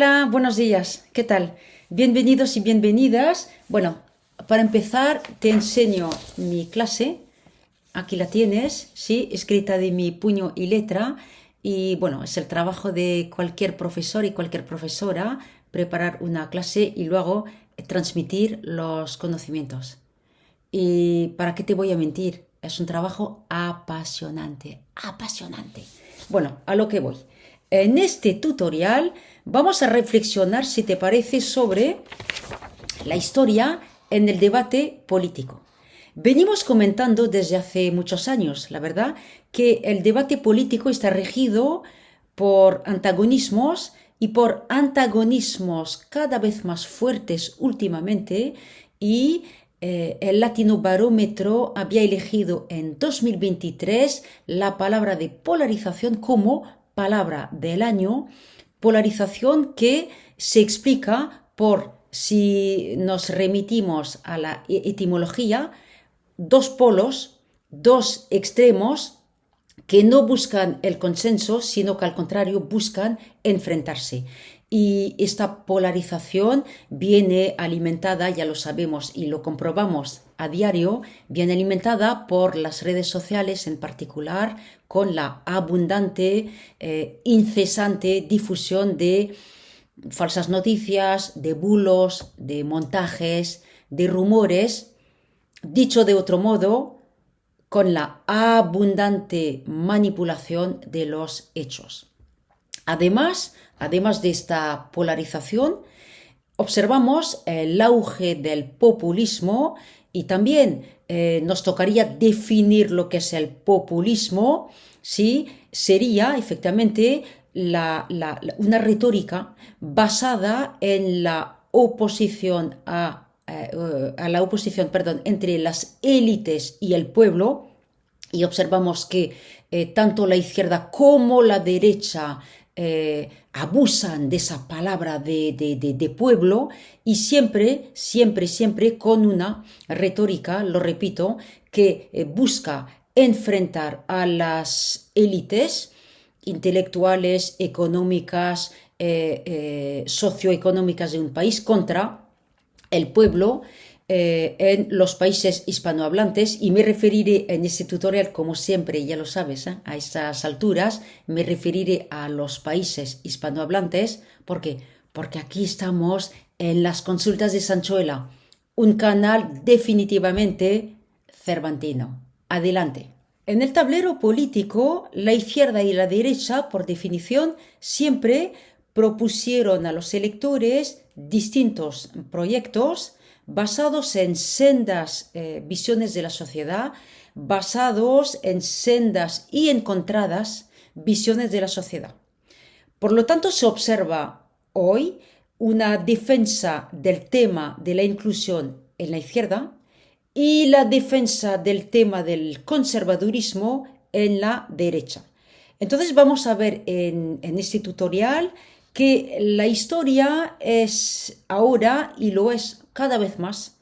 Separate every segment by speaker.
Speaker 1: Hola, buenos días. ¿Qué tal? Bienvenidos y bienvenidas. Bueno, para empezar te enseño mi clase. Aquí la tienes, ¿sí? Escrita de mi puño y letra. Y bueno, es el trabajo de cualquier profesor y cualquier profesora preparar una clase y luego transmitir los conocimientos. ¿Y para qué te voy a mentir? Es un trabajo apasionante, apasionante. Bueno, a lo que voy. En este tutorial vamos a reflexionar, si te parece, sobre la historia en el debate político. Venimos comentando desde hace muchos años, la verdad, que el debate político está regido por antagonismos y por antagonismos cada vez más fuertes últimamente y el Latino Barómetro había elegido en 2023 la palabra de polarización como palabra del año, polarización que se explica por, si nos remitimos a la etimología, dos polos, dos extremos que no buscan el consenso, sino que al contrario buscan enfrentarse. Y esta polarización viene alimentada, ya lo sabemos y lo comprobamos a diario, viene alimentada por las redes sociales en particular, con la abundante, incesante difusión de falsas noticias, de bulos, de montajes, de rumores. Dicho de otro modo, con la abundante manipulación de los hechos. Además de esta polarización, observamos el auge del populismo y también nos tocaría definir lo que es el populismo, ¿sí? Sería efectivamente una retórica basada en la oposición entre las élites y el pueblo, y observamos que tanto la izquierda como la derecha abusan de esa palabra de pueblo y siempre con una retórica, lo repito, que busca enfrentar a las élites intelectuales, económicas, socioeconómicas de un país contra el pueblo en los países hispanohablantes, y me referiré en este tutorial, como siempre, ya lo sabes, a estas alturas, me referiré a los países hispanohablantes. ¿Por qué? Porque aquí estamos en las consultas de Sanchuela, un canal definitivamente cervantino. Adelante. En el tablero político, la izquierda y la derecha, por definición, siempre propusieron a los electores distintos proyectos basados en sendas visiones de la sociedad, basados en sendas y encontradas visiones de la sociedad. Por lo tanto, se observa hoy una defensa del tema de la inclusión en la izquierda y la defensa del tema del conservadurismo en la derecha. Entonces vamos a ver en este tutorial que la historia es ahora, y lo es cada vez más,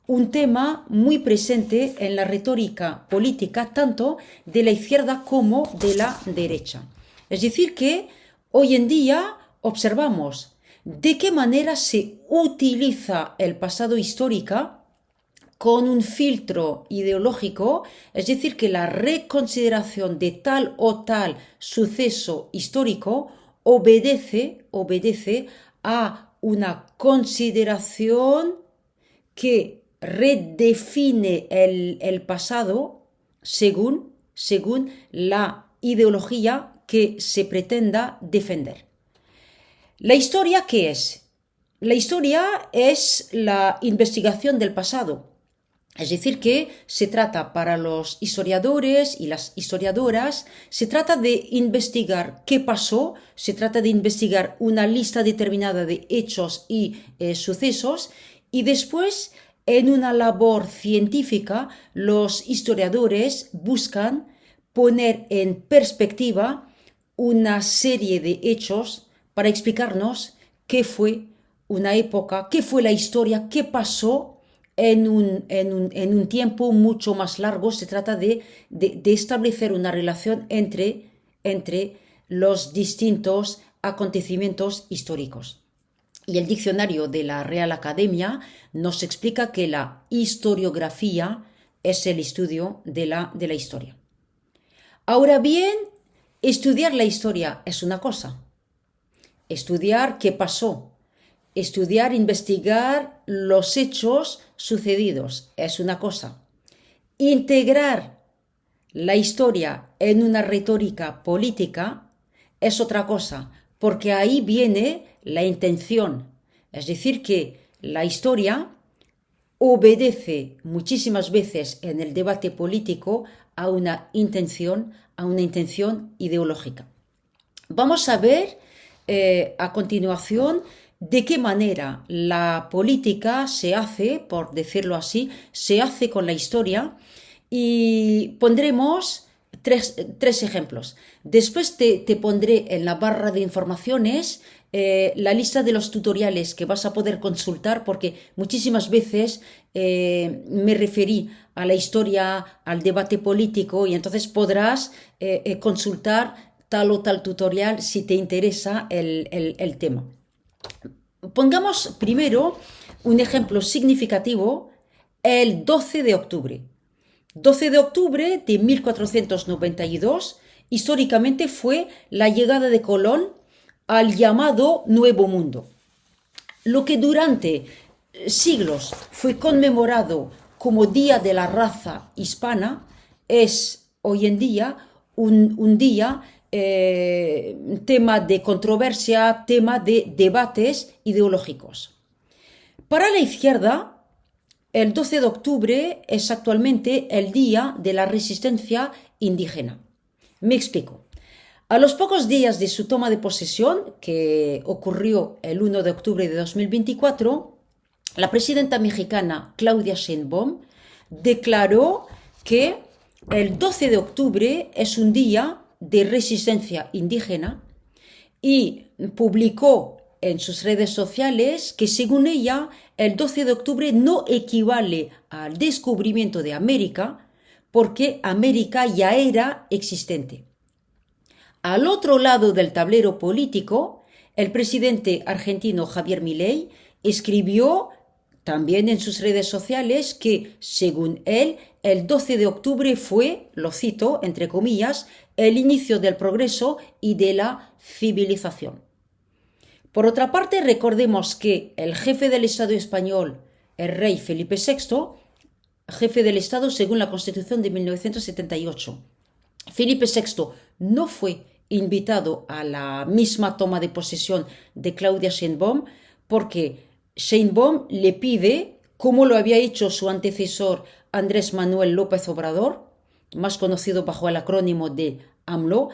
Speaker 1: un tema muy presente en la retórica política, tanto de la izquierda como de la derecha. Es decir, que hoy en día observamos de qué manera se utiliza el pasado histórico con un filtro ideológico, es decir, que la reconsideración de tal o tal suceso histórico obedece a una consideración que redefine el pasado según la ideología que se pretenda defender. ¿La historia qué es? La historia es la investigación del pasado. Es decir, que se trata para los historiadores y las historiadoras, se trata de investigar qué pasó, se trata de investigar una lista determinada de hechos y sucesos, y después, en una labor científica, los historiadores buscan poner en perspectiva una serie de hechos para explicarnos qué fue una época, qué fue la historia, qué pasó en un tiempo mucho más largo. Se trata de establecer una relación entre los distintos acontecimientos históricos. Y el diccionario de la Real Academia nos explica que la historiografía es el estudio de la historia. Ahora bien, estudiar la historia es una cosa. Estudiar qué pasó, estudiar, investigar los hechos sucedidos es una cosa. Integrar la historia en una retórica política es otra cosa, porque ahí viene la intención. Es decir, que la historia obedece muchísimas veces en el debate político a una intención ideológica. Vamos a ver a continuación de qué manera la política se hace, por decirlo así, se hace con la historia y pondremos tres ejemplos. Después te pondré en la barra de informaciones la lista de los tutoriales que vas a poder consultar porque muchísimas veces me referí a la historia, al debate político y entonces podrás consultar tal o tal tutorial si te interesa el tema. Pongamos primero un ejemplo significativo, el 12 de octubre. 12 de octubre de 1492, históricamente fue la llegada de Colón al llamado Nuevo Mundo. Lo que durante siglos fue conmemorado como Día de la Raza Hispana es hoy en día un día tema de controversia, tema de debates ideológicos. Para la izquierda, el 12 de octubre es actualmente el Día de la Resistencia Indígena. Me explico. A los pocos días de su toma de posesión, que ocurrió el 1 de octubre de 2024, la presidenta mexicana Claudia Sheinbaum declaró que el 12 de octubre es un día de resistencia indígena y publicó en sus redes sociales que según ella el 12 de octubre no equivale al descubrimiento de América porque América ya era existente. Al otro lado del tablero político, el presidente argentino Javier Milei escribió también en sus redes sociales que, según él, el 12 de octubre fue, lo cito, entre comillas, el inicio del progreso y de la civilización. Por otra parte, recordemos que el jefe del Estado español, el rey Felipe VI, jefe del Estado según la Constitución de 1978, Felipe VI no fue invitado a la misma toma de posesión de Claudia Sheinbaum porque Sheinbaum le pide, como lo había hecho su antecesor Andrés Manuel López Obrador, más conocido bajo el acrónimo de AMLO,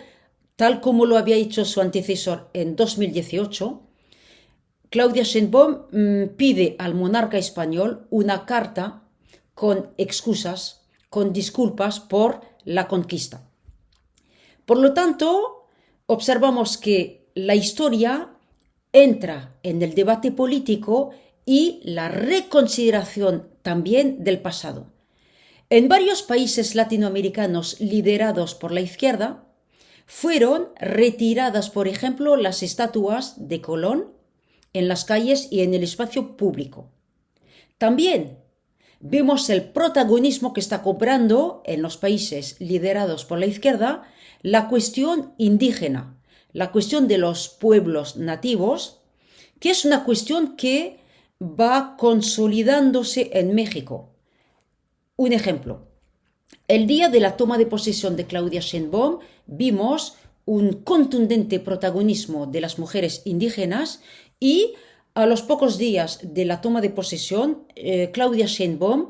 Speaker 1: tal como lo había hecho su antecesor en 2018, Claudia Sheinbaum pide al monarca español una carta con excusas, con disculpas por la conquista. Por lo tanto, observamos que la historia entra en el debate político y la reconsideración también del pasado. En varios países latinoamericanos liderados por la izquierda, fueron retiradas, por ejemplo, las estatuas de Colón en las calles y en el espacio público. También vemos el protagonismo que está cobrando en los países liderados por la izquierda la cuestión indígena, la cuestión de los pueblos nativos, que es una cuestión que va consolidándose en México. Un ejemplo, el día de la toma de posesión de Claudia Sheinbaum vimos un contundente protagonismo de las mujeres indígenas y a los pocos días de la toma de posesión, Claudia Sheinbaum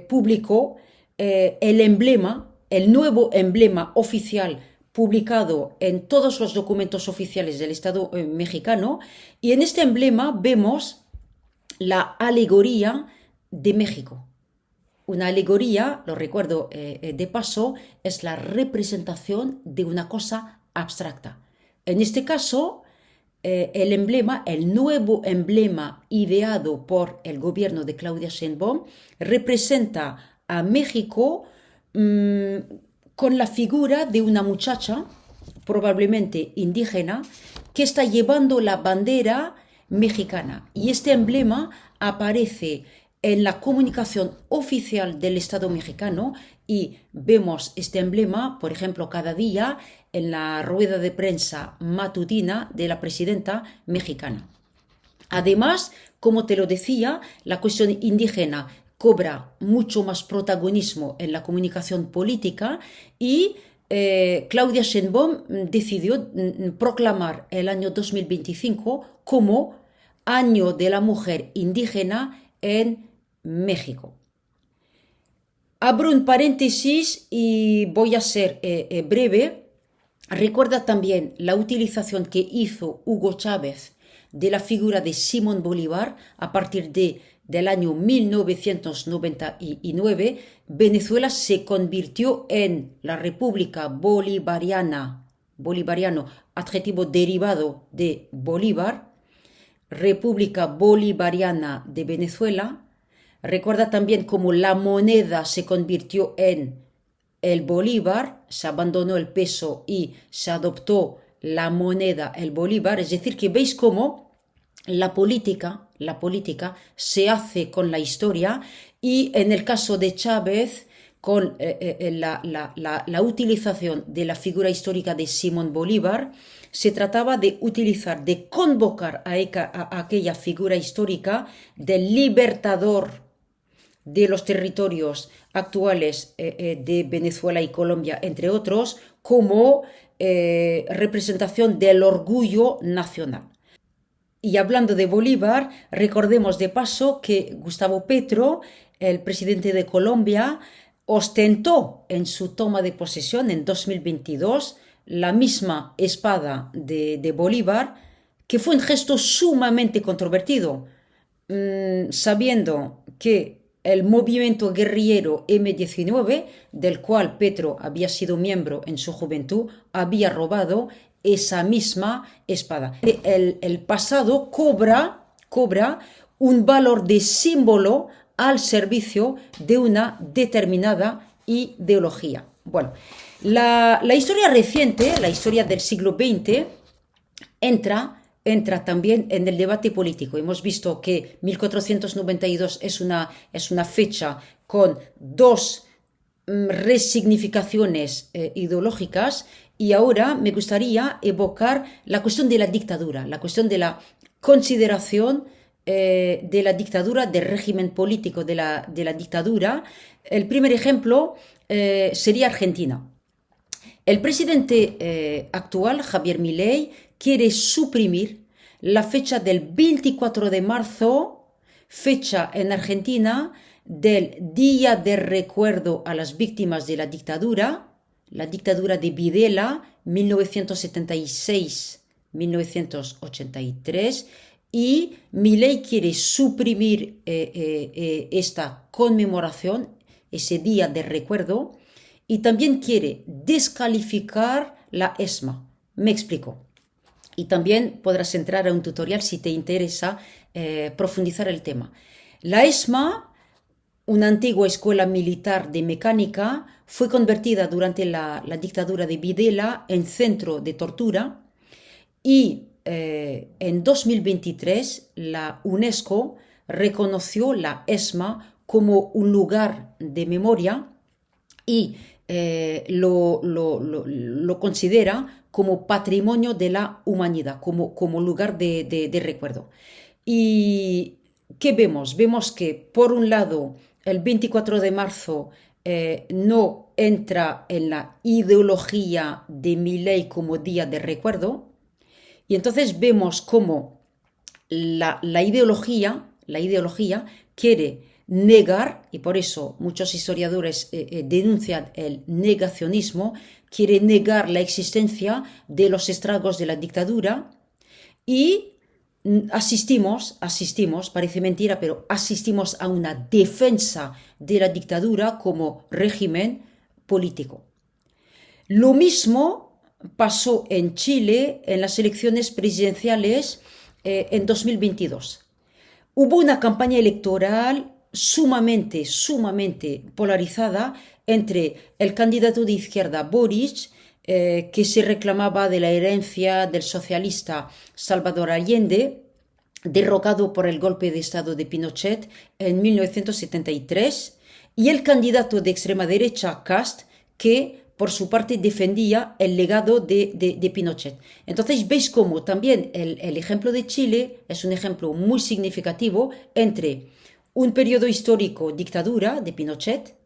Speaker 1: publicó el nuevo emblema oficial publicado en todos los documentos oficiales del Estado mexicano, y en este emblema vemos la alegoría de México. Una alegoría, lo recuerdo de paso, es la representación de una cosa abstracta. En este caso, el emblema, el nuevo emblema ideado por el gobierno de Claudia Sheinbaum, representa a México con la figura de una muchacha, probablemente indígena, que está llevando la bandera mexicana. Y este emblema aparece en la comunicación oficial del Estado mexicano y vemos este emblema, por ejemplo, cada día en la rueda de prensa matutina de la presidenta mexicana. Además, como te lo decía, la cuestión indígena cobra mucho más protagonismo en la comunicación política y Claudia Sheinbaum decidió proclamar el año 2025 como Año de la Mujer Indígena en México. Abro un paréntesis y voy a ser breve. Recuerda también la utilización que hizo Hugo Chávez de la figura de Simón Bolívar a partir del año 1999. Venezuela se convirtió en la República Bolivariana, bolivariano, adjetivo derivado de Bolívar, República Bolivariana de Venezuela. Recuerda también cómo la moneda se convirtió en el bolívar, se abandonó el peso y se adoptó la moneda, el bolívar. Es decir, que veis cómo la política se hace con la historia y en el caso de Chávez, con la utilización de la figura histórica de Simón Bolívar, se trataba de utilizar, de convocar a aquella figura histórica del libertador de los territorios actuales de Venezuela y Colombia, entre otros, como representación del orgullo nacional. Y hablando de Bolívar, recordemos de paso que Gustavo Petro, el presidente de Colombia, ostentó en su toma de posesión en 2022 la misma espada de Bolívar, que fue un gesto sumamente controvertido, sabiendo que el movimiento guerrillero M-19, del cual Petro había sido miembro en su juventud, había robado esa misma espada. El pasado cobra un valor de símbolo al servicio de una determinada ideología. Bueno, la historia reciente, la historia del siglo XX, entra también en el debate político. Hemos visto que 1492 es una fecha con dos resignificaciones ideológicas y ahora me gustaría evocar la cuestión de la dictadura, la cuestión de la consideración de la dictadura, del régimen político de la dictadura. El primer ejemplo sería Argentina. El presidente actual, Javier Milei, quiere suprimir la fecha del 24 de marzo, fecha en Argentina del Día de Recuerdo a las Víctimas de la dictadura de Videla, 1976-1983, y Milei quiere suprimir esta conmemoración, ese Día de Recuerdo, y también quiere descalificar la ESMA. Me explico. Y también podrás entrar a un tutorial si te interesa profundizar el tema. La ESMA, una antigua escuela militar de mecánica, fue convertida durante la dictadura de Videla en centro de tortura y en 2023 la UNESCO reconoció la ESMA como un lugar de memoria y lo considera como patrimonio de la humanidad, como lugar de recuerdo. ¿Y qué vemos? Vemos que, por un lado, el 24 de marzo no entra en la ideología de Milei como día de recuerdo, y entonces vemos cómo la ideología quiere negar, y por eso muchos historiadores denuncian el negacionismo, quiere negar la existencia de los estragos de la dictadura y asistimos, parece mentira, pero asistimos a una defensa de la dictadura como régimen político. Lo mismo pasó en Chile en las elecciones presidenciales en 2022. Hubo una campaña electoral sumamente polarizada entre el candidato de izquierda Boric, que se reclamaba de la herencia del socialista Salvador Allende, derrocado por el golpe de Estado de Pinochet en 1973, y el candidato de extrema derecha, Kast, que por su parte defendía el legado de Pinochet. Entonces veis cómo también el ejemplo de Chile es un ejemplo muy significativo entre un periodo histórico dictadura de Pinochet,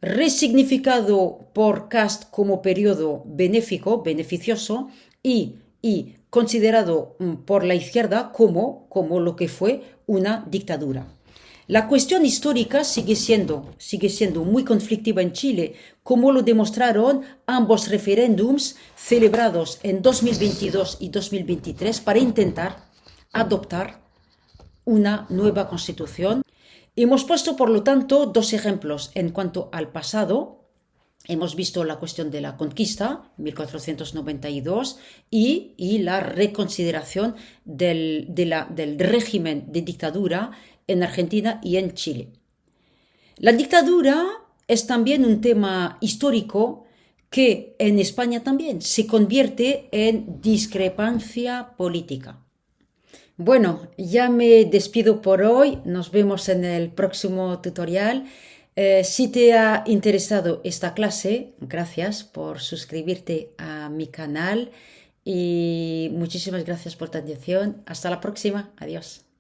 Speaker 1: resignificado por Kast como periodo benéfico, beneficioso, y considerado por la izquierda como lo que fue una dictadura. La cuestión histórica sigue siendo muy conflictiva en Chile, como lo demostraron ambos referéndums celebrados en 2022 y 2023 para intentar adoptar una nueva constitución. Hemos puesto, por lo tanto, dos ejemplos en cuanto al pasado. Hemos visto la cuestión de la conquista, 1492, y la reconsideración del régimen de dictadura en Argentina y en Chile. La dictadura es también un tema histórico que en España también se convierte en discrepancia política. Bueno, ya me despido por hoy. Nos vemos en el próximo tutorial. Si te ha interesado esta clase, gracias por suscribirte a mi canal y muchísimas gracias por tu atención. Hasta la próxima. Adiós.